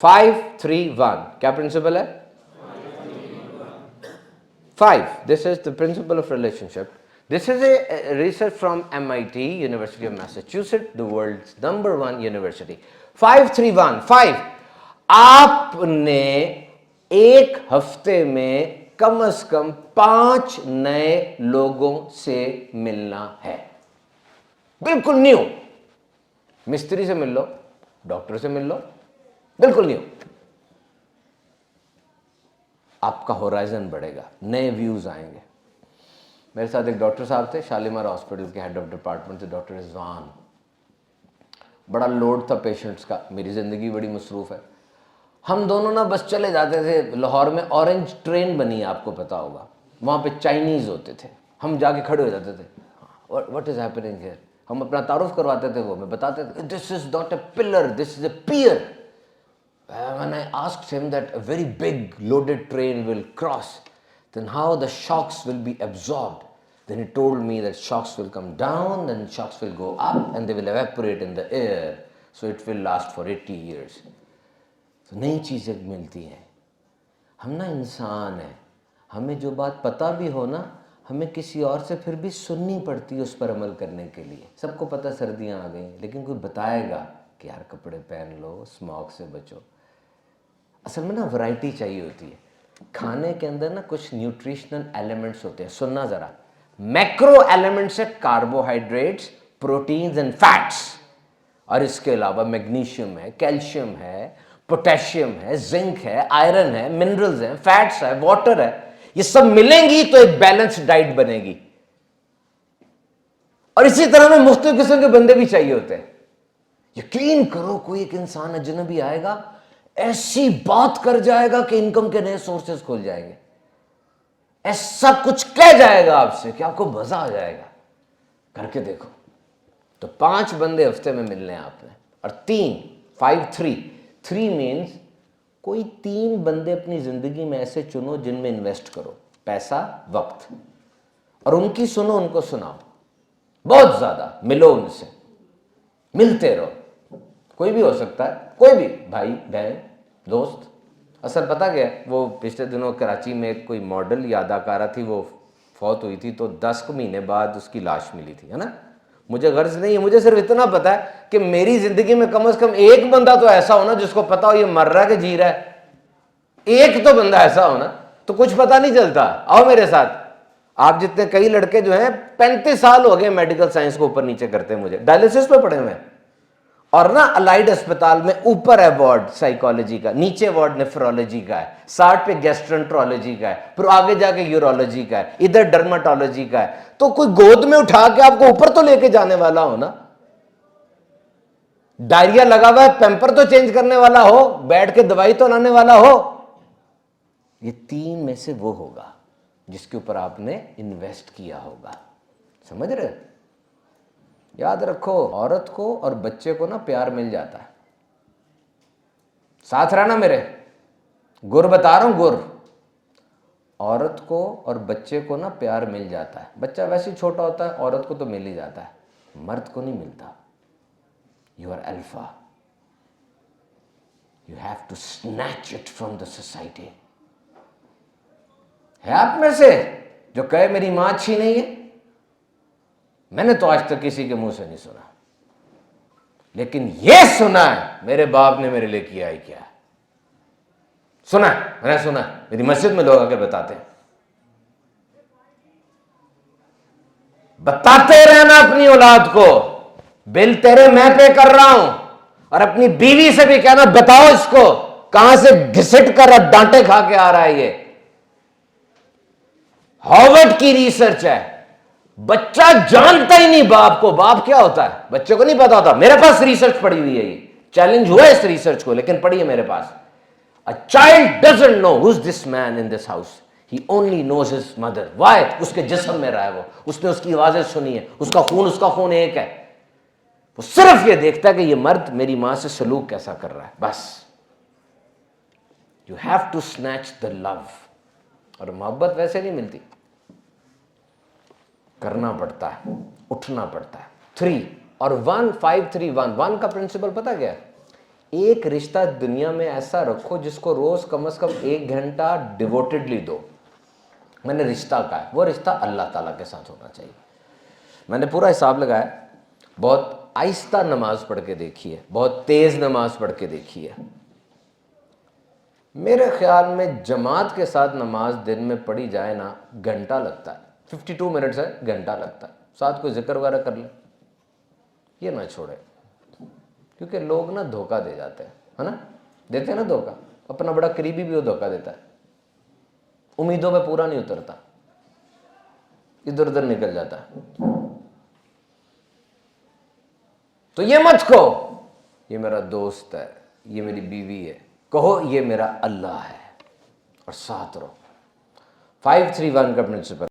5-3-1 क्या प्रिंसिपल है? 5. This is the principle of relationship. This is a research from MIT, University of Massachusetts, the world's #1 university. 5-3-1. 5. आपने एक हफ्ते में कम से कम 5 नए लोगों से मिलना है, बिल्कुल न्यू। मिस्त्री से मिल लो, डॉक्टर से मिल लो, बिल्कुल न्यू। आपका होराइजन बढ़ेगा, नए व्यूज आएंगे। मेरे साथ एक डॉक्टर साहब थे, शालीमार हॉस्पिटल के हेड ऑफ डिपार्टमेंट थे, डॉक्टर रिजवान। बड़ा लोड था पेशेंट्स का, मेरी ज़िंदगी बड़ी मसरूफ़ है। हम दोनों ना बस चले जाते थे, लाहौर में ऑरेंज ट्रेन बनी है, आपको पता होगा, वहाँ पे चाइनीज़ होते थे, हम जाके खड़े हो जाते थे, व्हाट इज़ हैपनिंग हियर, हम अपना तारुफ करवाते थे, वो मैं बताते थे, this is not a pillar, this is a pier. When I asked him that a very big loaded train will cross, then how the shocks will be absorbed, then he told me that shocks will come down, then shocks will go up and they will evaporate in the air, so it will last for 80 years. तो नई चीज़ें मिलती हैं। हम ना इंसान हैं, हमें जो बात पता भी हो ना, हमें किसी और से फिर भी सुननी पड़ती है उस पर अमल करने के लिए। सबको पता सर्दियाँ आ गई, लेकिन कोई बताएगा कि यार कपड़े पहन लो, स्मॉग से बचो। असल में ना वैरायटी चाहिए होती है। खाने के अंदर ना कुछ न्यूट्रिशनल एलिमेंट्स होते हैं, सुनना ज़रा। मैक्रो एलिमेंट्स है कार्बोहाइड्रेट्स, प्रोटीन्स एंड फैट्स, और इसके अलावा मैग्नीशियम है, कैल्शियम है, पोटेशियम है, जिंक है, आयरन है, मिनरल्स हैं, फैट्स है, वाटर है। ये सब मिलेंगी तो एक बैलेंस्ड डाइट बनेगी। और इसी तरह में मुख्तलिफ किस्म के बंदे भी चाहिए होते हैं। यकीन करो, कोई एक इंसान अजनबी आएगा, ऐसी बात कर जाएगा कि इनकम के नए सोर्सेस खुल जाएंगे, ऐसा कुछ कह जाएगा आपसे कि आपको मजा आ जाएगा। करके देखो। तो 5 बंदे हफ्ते में मिलने हैं आपने, और 3, 5-3 मीन्स कोई 3 बंदे अपनी जिंदगी में ऐसे चुनो जिनमें इन्वेस्ट करो पैसा, वक्त, और उनकी सुनो, उनको सुनाओ, बहुत ज्यादा मिलो उनसे, मिलते रहो। कोई भी हो सकता है, कोई भी, भाई बहन दोस्त। असल पता क्या, वो पिछले दिनों कराची में एक कोई मॉडल या अदाकारा थी, वो फौत हुई थी, तो 10 महीने बाद उसकी लाश मिली थी, है ना। मुझे गर्ज नहीं है, मुझे सिर्फ इतना पता है कि मेरी जिंदगी में कम से कम एक बंदा तो ऐसा हो ना जिसको पता हो ये मर रहा है कि जी रहा है। एक तो बंदा ऐसा हो ना, तो कुछ पता नहीं चलता। आओ मेरे साथ। आप जितने कई लड़के जो हैं 35 साल हो गए मेडिकल साइंस को ऊपर नीचे करते हैं, मुझे डायलिसिस पे पड़े हुए हैं, और ना अलाइड अस्पताल में ऊपर है वार्ड साइकोलॉजी का, नीचे वार्ड नेफ्रोलॉजी का है, 60 पे गैस्ट्रोएंट्रोलॉजी का है, फिर आगे जाके यूरोलॉजी का है, इधर डर्माटोलॉजी का है। तो कोई गोद में उठा के आपको ऊपर तो लेके जाने वाला हो ना। डायरिया लगा हुआ है, पेम्पर तो चेंज करने वाला हो, बैठ के दवाई तो लाने वाला हो। ये 3 में से वो होगा जिसके ऊपर आपने इन्वेस्ट किया होगा। समझ रहे? याद रखो, औरत को और बच्चे को ना प्यार मिल जाता है। साथ रहना मेरे, गुर बता रहा हूं, गुर। औरत को और बच्चे को ना प्यार मिल जाता है। बच्चा वैसे ही छोटा होता है, औरत को तो मिल ही जाता है, मर्द को नहीं मिलता। You are alpha, you have to snatch it from the society. है आप में से जो कहे मेरी मां अच्छी नहीं है? मैंने तो आज तक किसी के मुंह से नहीं सुना, लेकिन यह सुना है मेरे बाप ने मेरे लिए किया ही क्या। सुना, मैंने सुना, मेरी मस्जिद में लोग आके बताते हैं। बताते रहना अपनी औलाद को, बिल तेरे मैं पे कर रहा हूं, और अपनी बीवी से भी कहना, बताओ इसको कहां से घिसट कर डांटे खा के आ रहा है। ये हार्वर्ड की रिसर्च है। बच्चा जानता ही नहीं बाप को, बाप क्या होता है बच्चे को नहीं पता होता। मेरे पास रिसर्च पड़ी हुई है, ये चैलेंज हुआ इस रिसर्च को, लेकिन पड़ी है मेरे पास। A child doesn't know who is this man in this house, he only knows his mother. Why? उसके जिस्म में रहा है वो, उसने उसकी आवाजें सुनी है, उसका खून एक है। वो सिर्फ ये देखता है कि ये मर्द मेरी मां से सलूक कैसा कर रहा है, बस। You have to snatch the love. और मोहब्बत वैसे नहीं मिलती, करना पड़ता है, उठना पड़ता है। 3 और 1, 5-3-1 1 का प्रिंसिपल पता क्या है? एक रिश्ता दुनिया में ऐसा रखो जिसको रोज कम से कम 1 घंटा डिवोटेडली दो। मैंने रिश्ता कहा है, वो रिश्ता अल्लाह ताला के साथ होना चाहिए। मैंने पूरा हिसाब लगाया, बहुत आहिस्ता नमाज पढ़ के देखी है, बहुत तेज नमाज पढ़ के देखी है। मेरे ख्याल में जमात के साथ नमाज दिन में पढ़ी जाए ना, घंटा लगता है, 52 मिनट्स है, घंटा लगता है। साथ कोई जिक्र वगैरह कर ले, ये ना छोड़े, क्योंकि लोग ना धोखा दे जाते हैं, है ना, देते हैं ना धोखा। अपना बड़ा करीबी भी वो धोखा देता है, उम्मीदों पे पूरा नहीं उतरता, इधर उधर निकल जाता है। तो ये मत कहो ये मेरा दोस्त है, ये मेरी बीवी है, कहो ये मेरा अल्लाह है, और साथ रहो। 5-3-1 का प्रिंसिपल।